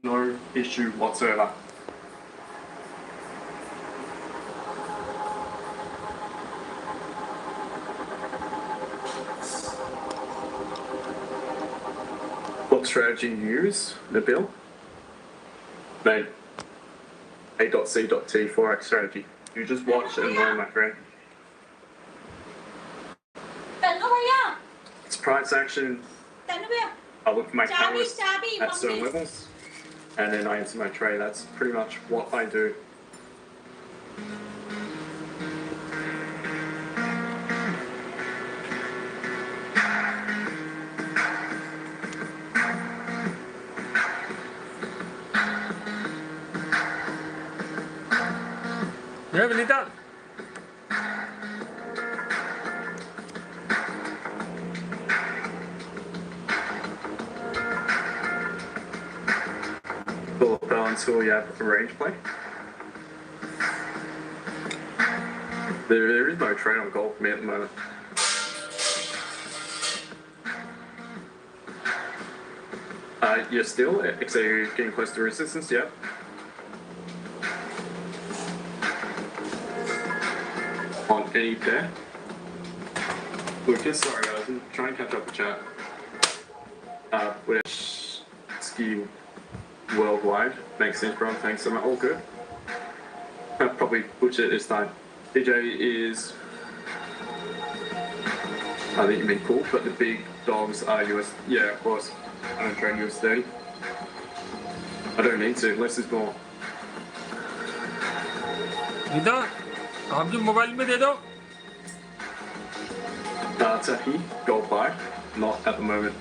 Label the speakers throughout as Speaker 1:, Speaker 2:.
Speaker 1: no issue whatsoever. What strategy you use, Nabil? Mate, A.C.T forex strategy. You just watch and learn, my friend. It's price action. I look for my candles at certain levels, and then I enter my trade. That's pretty much what I do.
Speaker 2: Yeah, Benita.
Speaker 1: Full balance tool, you have a range play. There is no trade on gold for me at the moment. You're still, so you're getting close to resistance, yeah? On any pair. Lucas, sorry guys, I'm trying to catch up the chat. Which ski worldwide. Makes sense, bro. Thanks so much. All good. I'll probably butcher it this time. DJ is, I think you mean cool, but the big dogs are US. Yeah, of course. I don't trade US 30. I don't need to. Less is more.
Speaker 2: Benita, आपके mobile में दे दो.
Speaker 1: Tahi, gold buy. Not at the moment.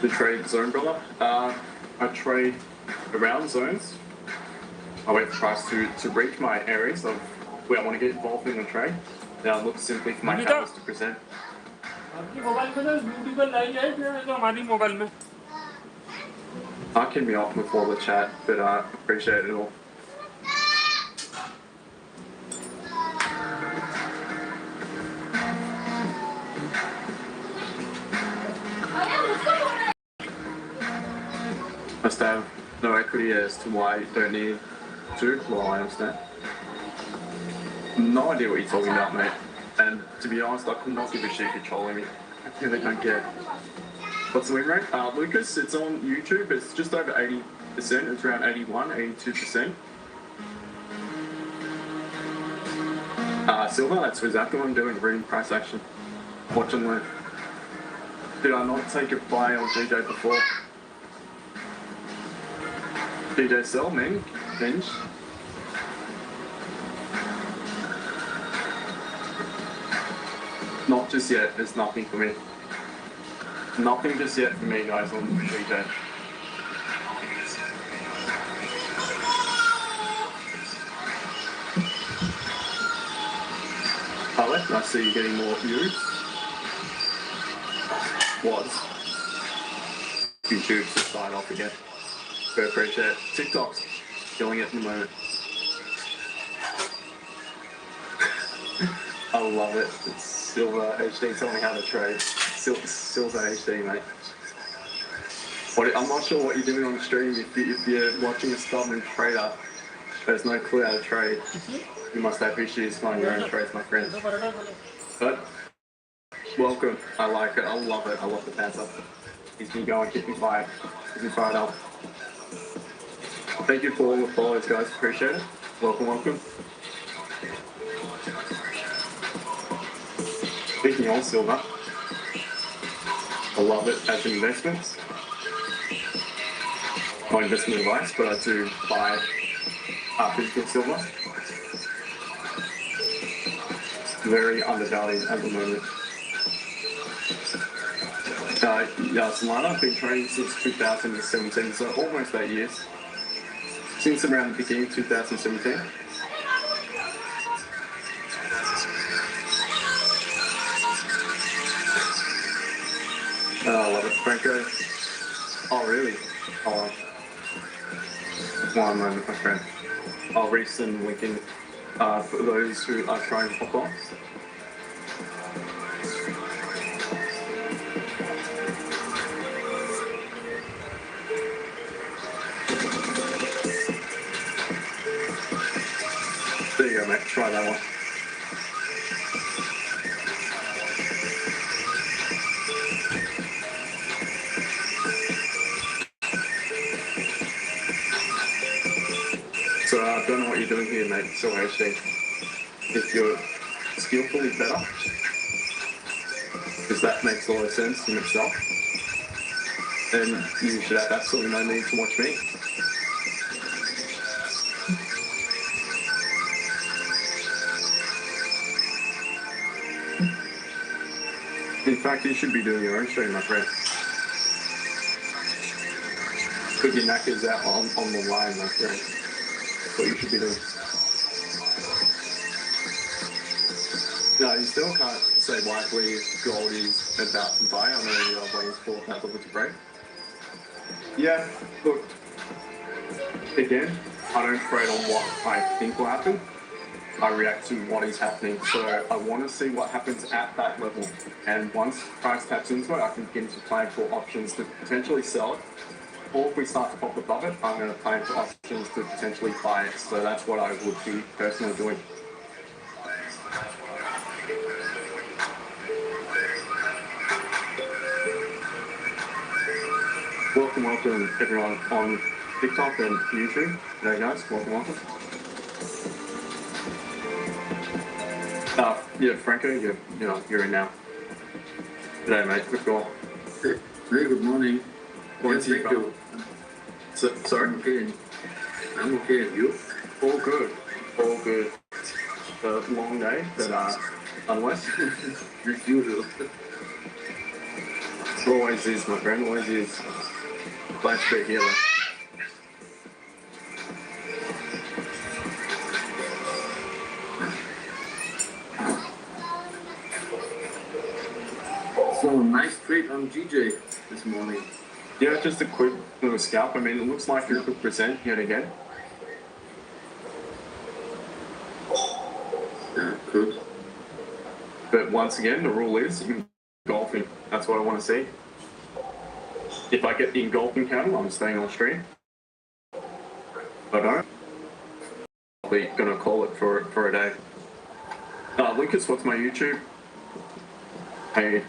Speaker 1: The trade zone, brother. I trade around zones. I wait for price to reach my areas of where I want to get involved in the trade. Then I look simply for my candles to present. I can be off before the chat, but I appreciate it all. Must have no equity as to why you don't need to. Well, I understand. No idea what you're talking about, mate. And to be honest, I could not give a shit if you're trolling me. I really don't care. What's the win rate? Lucas, it's on YouTube. It's just over 80%. It's around 81, 82%. Silver, that's exactly what I'm doing, reading price action. Watch and learn. Did I not take a buy on DJ before? DJ sell, Ming, Binge. Not just yet, there's nothing for me. Nothing just yet for me, guys, on DJ. Alex, I see you getting more views. Was. YouTube to sign off again. Very appreciate it. TikTok's killing it at the moment. I love it. It's Silver HD telling me how to trade. Silver HD, mate. I'm not sure what you're doing on the stream. If you're watching a stubborn trader, there's no clue how to trade. You must have issues finding your own trades, my friend. But welcome. I like it. I love it. I love the banter. Keeps me going. Keeps me fired. Keeps me fired up. Thank you for all the follows, guys. Appreciate it. Welcome, welcome. Speaking on silver, I love it as investments. My investment advice, but I do buy physical silver. It's very undervalued at the moment. Solana, I've been trading since 2017, so almost 8 years. Since around the beginning of 2017. I love it, Franco. Oh, really? Oh, one moment, my friend. I'll read some linking for those who are trying to hop on. try that one. So I don't know what you're doing here, mate. So HD. If you're skillfully better, because that makes a lot of sense in itself, then you should have absolutely no need to watch me. In fact, you should be doing your own stream, my friend. Put your knackers out on the line, my friend. That's what you should be doing. No, you still can't say why gold is about to buy. I know you're waiting for that level to break. Yeah, look, again, I don't trade on what I think will happen. I react to what is happening. So I want to see what happens at that level. And once price taps into it, I can begin to plan for options to potentially sell it. Or if we start to pop above it, I'm going to plan for options to potentially buy it. So that's what I would be personally doing. Welcome everyone on TikTok and YouTube. G'day guys, welcome. Yeah, Franco, you're in now. G'day mate, good call.
Speaker 3: Hey, good morning.
Speaker 1: Yes, thank you. Sorry?
Speaker 3: I'm okay, and you?
Speaker 1: All good. Long day, but otherwise,
Speaker 3: As usual.
Speaker 1: always is, my friend, always is. Glad to be here.
Speaker 3: So, nice trade on GJ this morning.
Speaker 1: Yeah, just a quick little scalp. I mean, it looks like you could present yet again.
Speaker 3: Yeah, good.
Speaker 1: But once again, the rule is engulfing. That's what I want to see. If I get the engulfing counter, I'm staying on stream. If I don't, I'll be gonna call it for a day. Lucas, what's my YouTube? Hey,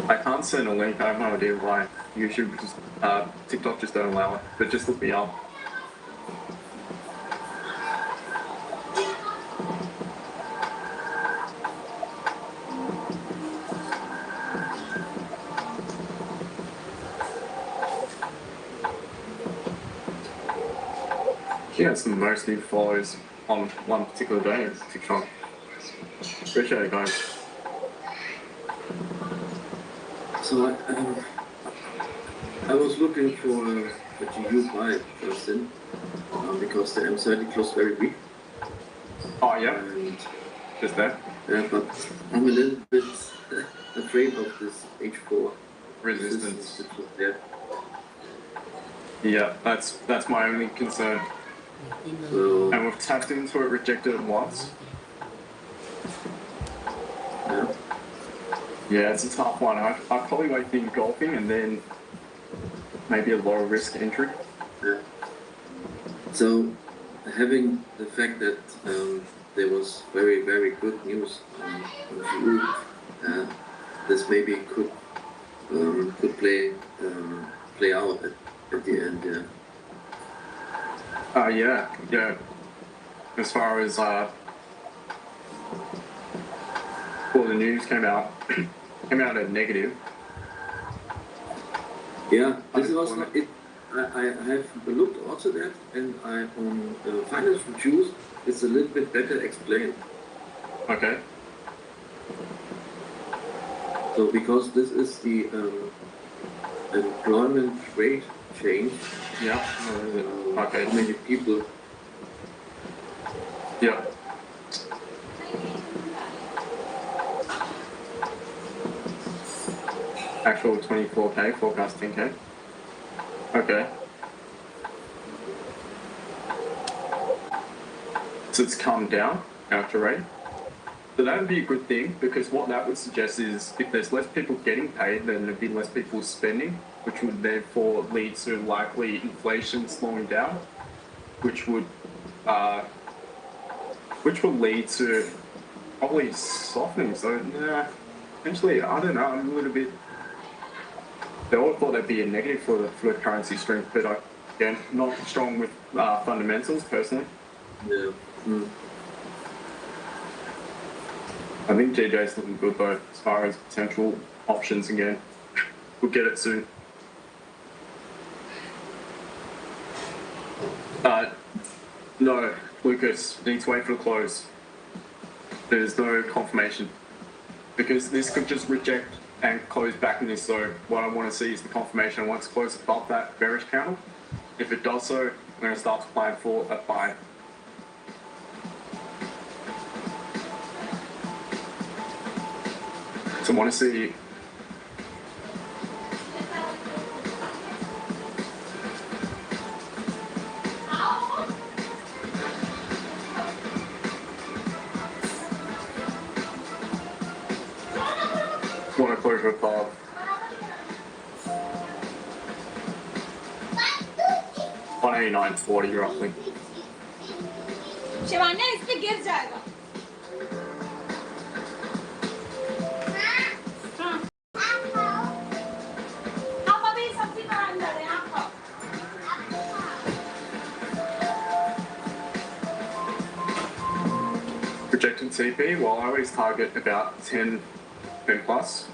Speaker 1: I can't send a link. I have no idea why. YouTube just TikTok just don't allow it. But just look me up. She has the most new followers on one particular day in TikTok. Appreciate it, guys.
Speaker 3: So, I was looking for a GU buy first in, because the M30 closed very weak.
Speaker 1: Oh, yeah?
Speaker 3: And,
Speaker 1: Just that?
Speaker 3: yeah, but I'm a little bit afraid of this H4
Speaker 1: Resistance.
Speaker 3: that was there.
Speaker 1: Yeah, that's my only concern.
Speaker 3: So,
Speaker 1: And we've tapped into it, rejected it once.
Speaker 3: yeah.
Speaker 1: Yeah, it's a tough one. I'd probably wait for engulfing and then maybe a low risk entry.
Speaker 3: Yeah. So, having the fact that there was very, very good news on GU, this maybe could play out at the end. Yeah.
Speaker 1: Yeah. As far as well, the news came out at negative.
Speaker 3: Yeah, this was not it. I have looked also that, and I on financial Jews, it's a little bit better explained.
Speaker 1: Okay.
Speaker 3: So because this is the employment rate change.
Speaker 1: Yeah. Okay.
Speaker 3: How many people?
Speaker 1: Yeah. Actual 24K, forecast 10K. Okay. So it's come down after rate. So that would be a good thing, because what that would suggest is if there's less people getting paid, then there'd be less people spending, which would therefore lead to likely inflation slowing down, which would lead to probably softening. So essentially, I don't know. I'm a little bit. They all thought that'd be a negative for the currency strength, but again, not strong with fundamentals personally.
Speaker 3: Yeah. Mm.
Speaker 1: I think GJ's looking good though, as far as potential options again. We'll get it soon. No, Lucas, need to wait for the close. There's no confirmation. Because this could just reject and close back in this, so what I want to see is the confirmation. I want to close above that bearish candle. If it does so, I'm going to start applying for a buy. So I want to see want to close above 189.40 roughly.
Speaker 4: Shivanya इस पे गिर जाएगा। हाँ। आप अभी सब्जी बनाने जा रहे हैं, आप खाओ।
Speaker 1: Projected TP, well, I always target about 10 plus.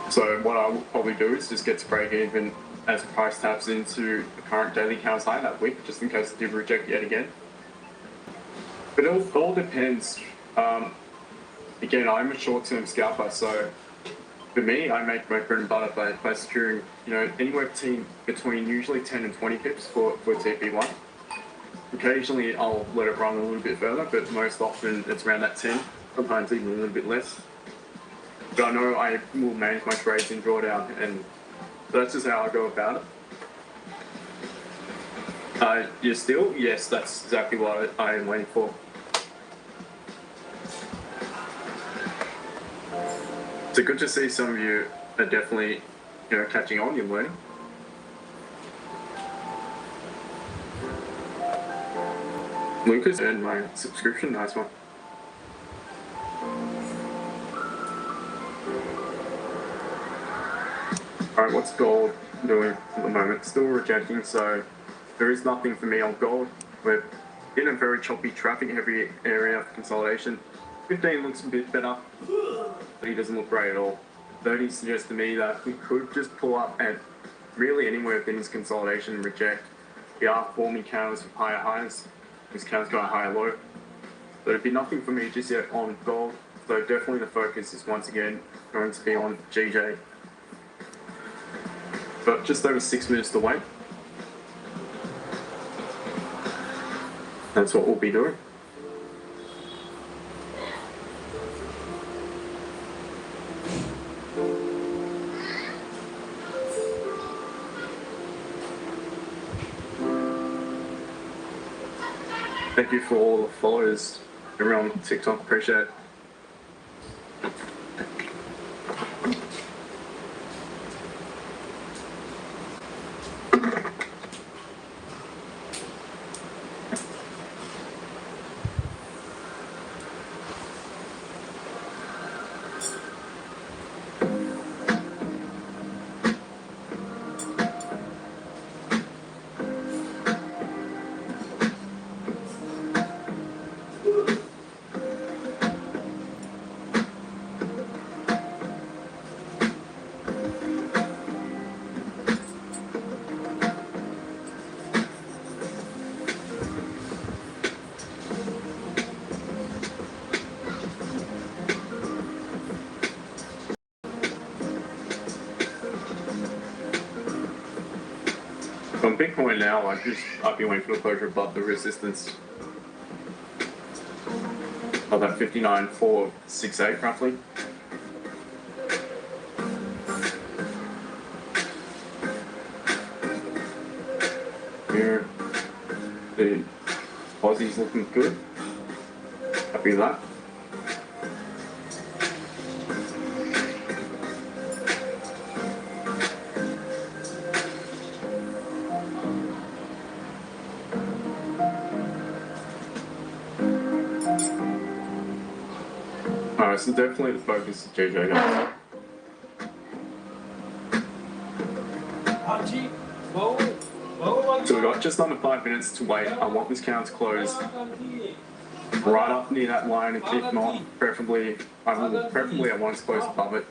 Speaker 1: So what I will probably do is just get to break even as price taps into the current daily candles high that week, just in case it did reject yet again. But it all depends. Again, I'm a short-term scalper, so for me, I make my bread and butter by securing, anywhere between usually 10 and 20 pips for TP1. Occasionally, I'll let it run a little bit further, but most often it's around that 10, sometimes even a little bit less. But I know I will manage my trades in drawdown, and that's just how I go about it. You're still? Yes, that's exactly what I am waiting for. So good to see some of you are definitely, catching on, you're learning. Lucas earned my subscription, nice one. Alright, what's gold doing at the moment? Still rejecting, so there is nothing for me on gold. We're in a very choppy, traffic-heavy area of consolidation. 15 looks a bit better. 30 doesn't look great at all. 30 suggests to me that we could just pull up and really anywhere within this consolidation and reject. We are forming candles with higher highs. This candle's got a higher low. But it'd be nothing for me just yet on gold. So definitely the focus is once again going to be on GJ. But just over 6 minutes to wait. That's what we'll be doing. Thank you for all the followers, everyone on TikTok, appreciate it. On Bitcoin now, I've been waiting for the closure above the resistance of that 59.468 roughly. Here, the Aussie's looking good. Happy with that. No, so definitely the focus is GJ, guys. So we've got just under 5 minutes to wait. I want this count to close right up near that line. If not, preferably I want it to close above it.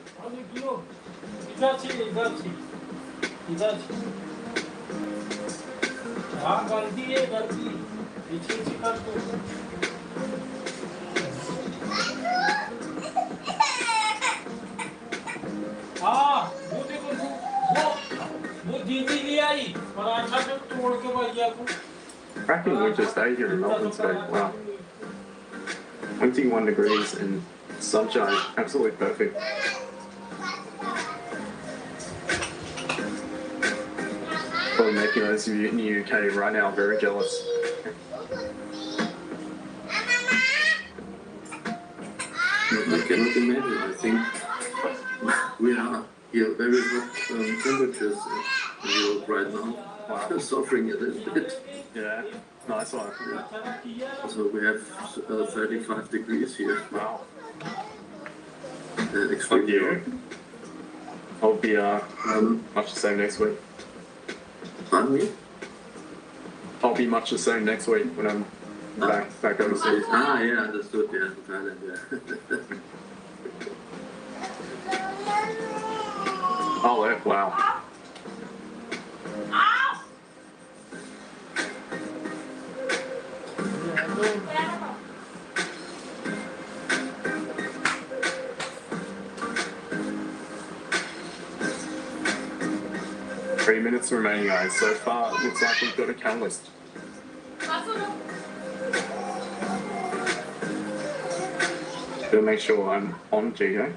Speaker 1: Cracking winter's day here in Melbourne today. Wow. 21 degrees and sunshine. Absolutely perfect. Probably making those of you in the UK right now very jealous.
Speaker 3: I cannot imagine. I think we are here very hot temperatures in Europe right now. Wow. Suffering a little bit.
Speaker 1: Yeah, nice one.
Speaker 3: Yeah. So we have 35 degrees here.
Speaker 1: Wow.
Speaker 3: Extreme
Speaker 1: you. I'll be much the same next week.
Speaker 3: Pardon me?
Speaker 1: I'll be much the same next week when I'm back overseas.
Speaker 3: Yeah, understood. Yeah, Thailand. Yeah.
Speaker 1: Oh, yeah, wow. 3 minutes remaining, guys. So far, looks like we've got a catalyst. Gotta make sure I'm on GJ.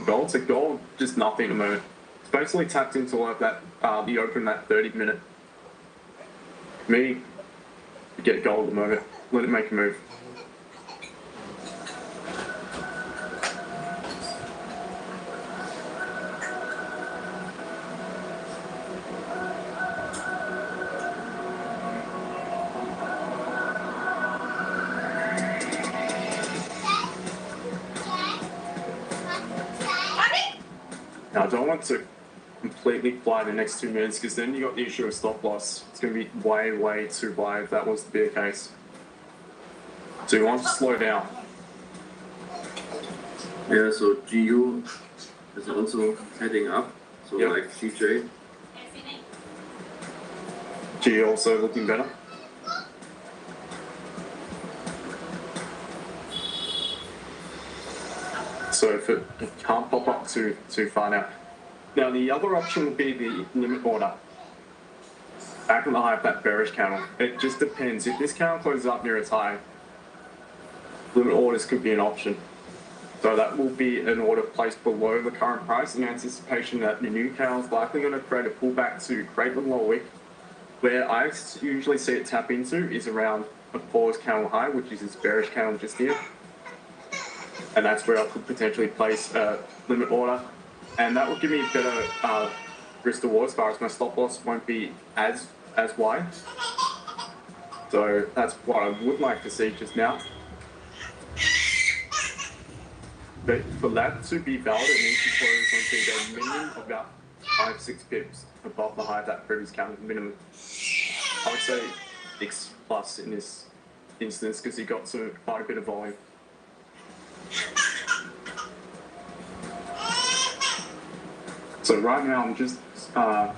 Speaker 1: Gold. So gold, just nothing at the moment. It's basically tapped into like that, the open that 30-minute. Me, get gold at the moment. Let it make a move. Now, I don't want to completely fly the next 2 minutes because then you got the issue of stop loss. It's going to be way, way too high if that was to be the case. So you want to slow down.
Speaker 3: Yeah, so GU is also heading up. So
Speaker 1: Yep.
Speaker 3: like CJ.
Speaker 1: G also looking better. So if it can't pop up too far now. Now the other option would be the limit order. Back on the high of that bearish candle. It just depends. If this candle closes up near its high, limit orders could be an option. So that will be an order placed below the current price in anticipation that the new candle is likely going to create a pullback to create the lower wick. Where I usually see it tap into is around a pause candle high, which is this bearish candle just here. And that's where I could potentially place a limit order. And that will give me a better risk to reward as far as my stop loss won't be as wide. So that's what I would like to see just now. But for that to be valid, it needs to close on a minimum of about 5-6 pips above the high of that previous candle minimum. I would say X plus in this instance because he got to quite a bit of volume. So right now I'm just trying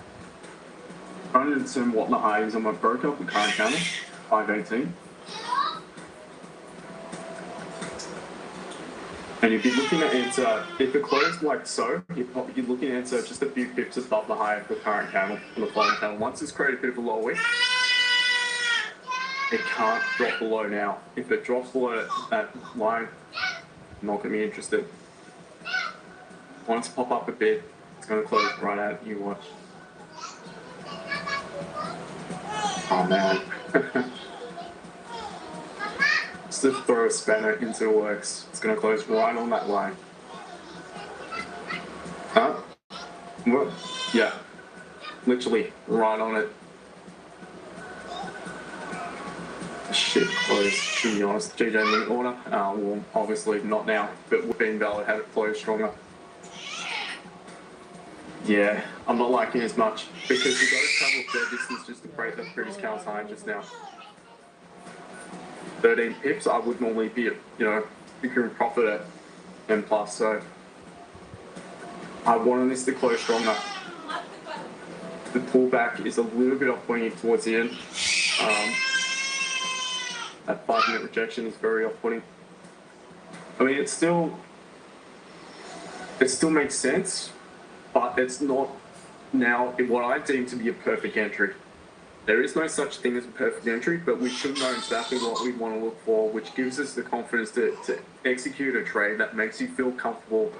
Speaker 1: to determine what the high is on my broker of the current candle, 518. And if you're looking at enter, if it closed like so, you're looking at enter just a few pips above the high of the current candle on the following candle. Once it's created a bit of a lower wick, it can't drop below now. If it drops below that line, I'm not going to be interested. Once pop up a bit, it's going to close right out. You watch. Oh man. Just to throw a spanner into the works. It's going to close right on that line. Huh? What? Yeah. Literally right on it. shit close, to be honest. GJ limit order, well, obviously not now, but would be invalid had it closed stronger. Yeah, I'm not liking it as much because we've got to travel a fair distance just to break the previous counts high just now. 13 pips, I would normally be, figuring profit at M plus, so I wanted this to close stronger. The pullback is a little bit off-putting towards the end. That 5-minute rejection is very off-putting. I mean, it still makes sense, but it's not now what I deem to be a perfect entry. There is no such thing as a perfect entry, but we should know exactly what we want to look for, which gives us the confidence to execute a trade that makes you feel comfortable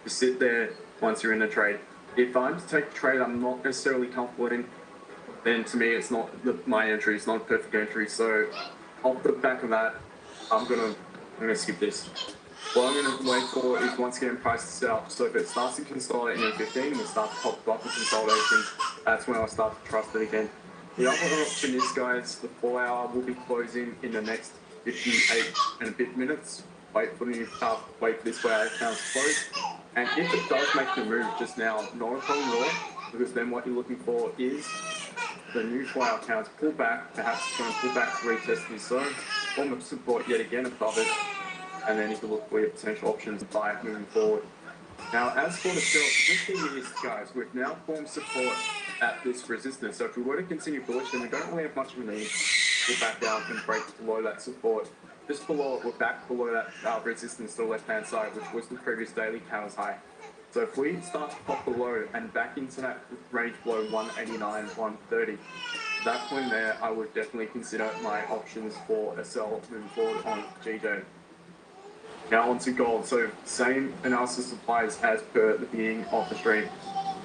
Speaker 1: to sit there once you're in the trade. If I'm to take a trade I'm not necessarily comfortable in, then to me it's not my entry, it's not a perfect entry. So off the back of that, I'm gonna skip this. What I'm going to wait for is once again price to set up. So if it starts to consolidate in 15 and it starts to pop off the consolidation, that's when I'll start to trust it again. The other option is, guys, the 4 hour will be closing in the next 58 and a bit minutes. Wait for this 4 hour account to close. And if it does make the move just now, not a problem at all, because then what you're looking for is the new 4 hour account to pull back, perhaps it's going to pull back to retest this zone, form of support yet again above it, and then you can look for your potential options to buy it moving forward. Now, as for the sell, the good thing is, guys, we've now formed support at this resistance. So if we were to continue bullish, then we don't really have much of a need to back down and break below that support. Just below it, we're back below that resistance to the left-hand side, which was the previous daily candles high. So if we start to pop below and back into that range below 189, 130, that point there, I would definitely consider my options for a sell moving forward on GJ. Now onto gold. So same analysis applies as per the beginning of the stream.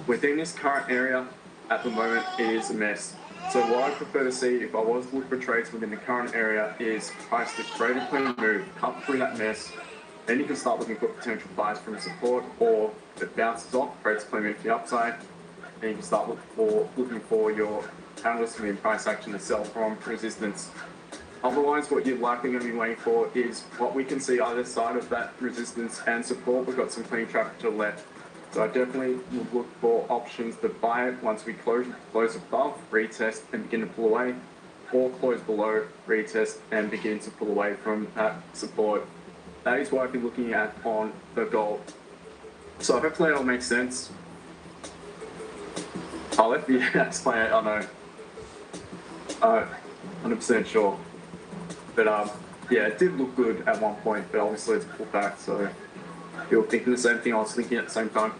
Speaker 1: Within this current area at the moment, it is a mess. So what I prefer to see if I was looking for trades within the current area is price to create a clean move, cut through that mess. Then you can start looking for potential buys from support, or if it bounces off, creates a clean move to the upside. Then you can start looking for your catalyst within price action to sell from resistance. Otherwise, what you're likely going to be waiting for is what we can see either side of that resistance and support. We've got some clean traffic to the left. So I definitely would look for options to buy it once we close above, retest and begin to pull away, or close below, retest and begin to pull away from that support. That is what I've been looking at on the gold. So hopefully that all makes sense. I'll let you explain it, I know. 100% sure. But yeah, it did look good at one point, but obviously it's pulled back, so you're thinking the same thing I was thinking at the same time.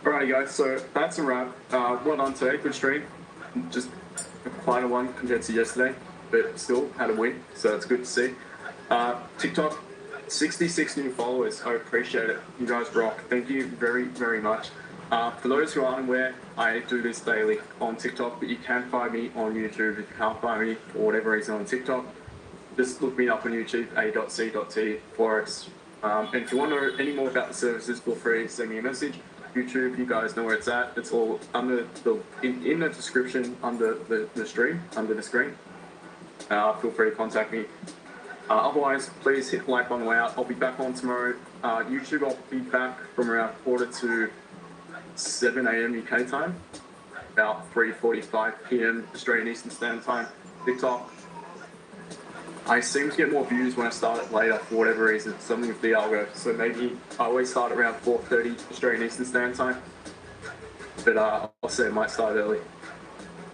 Speaker 1: Alrighty guys, so that's a wrap. Well done today, good stream. Just a quieter one compared to yesterday, but still had a win, so it's good to see. TikTok, 66 new followers, I appreciate it. You guys rock. Thank you very, very much. For those who aren't aware, I do this daily on TikTok, but you can find me on YouTube. If you can't find me for whatever reason on TikTok, just look me up on YouTube, a.c.t forex. And if you want to know any more about the services, feel free to send me a message. YouTube, you guys know where it's at. It's all under in the description under the stream, under the screen. Feel free to contact me. Otherwise, please hit the like on the way out. I'll be back on tomorrow. YouTube, I'll be back from around 4 to 7 a.m. UK time, about 3:45 p.m. Australian Eastern Standard Time. TikTok, I seem to get more views when I start it later for whatever reason, something with the algo. So maybe I always start around 4:30 Australian Eastern Standard Time, but I'll say it might start early.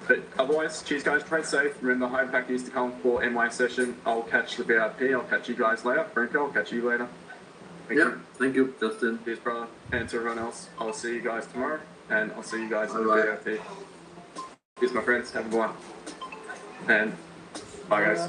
Speaker 1: But otherwise, cheers guys, trade safe. Remember, high pack is to come for NY session. I'll catch the VIP. I'll catch you guys later. Franco, I'll catch you later.
Speaker 3: Thank you, Justin.
Speaker 1: Cheers, brother. And to everyone else, I'll see you guys tomorrow, and I'll see you guys in the VIP. Cheers, my friends. Have a good one. And bye, guys.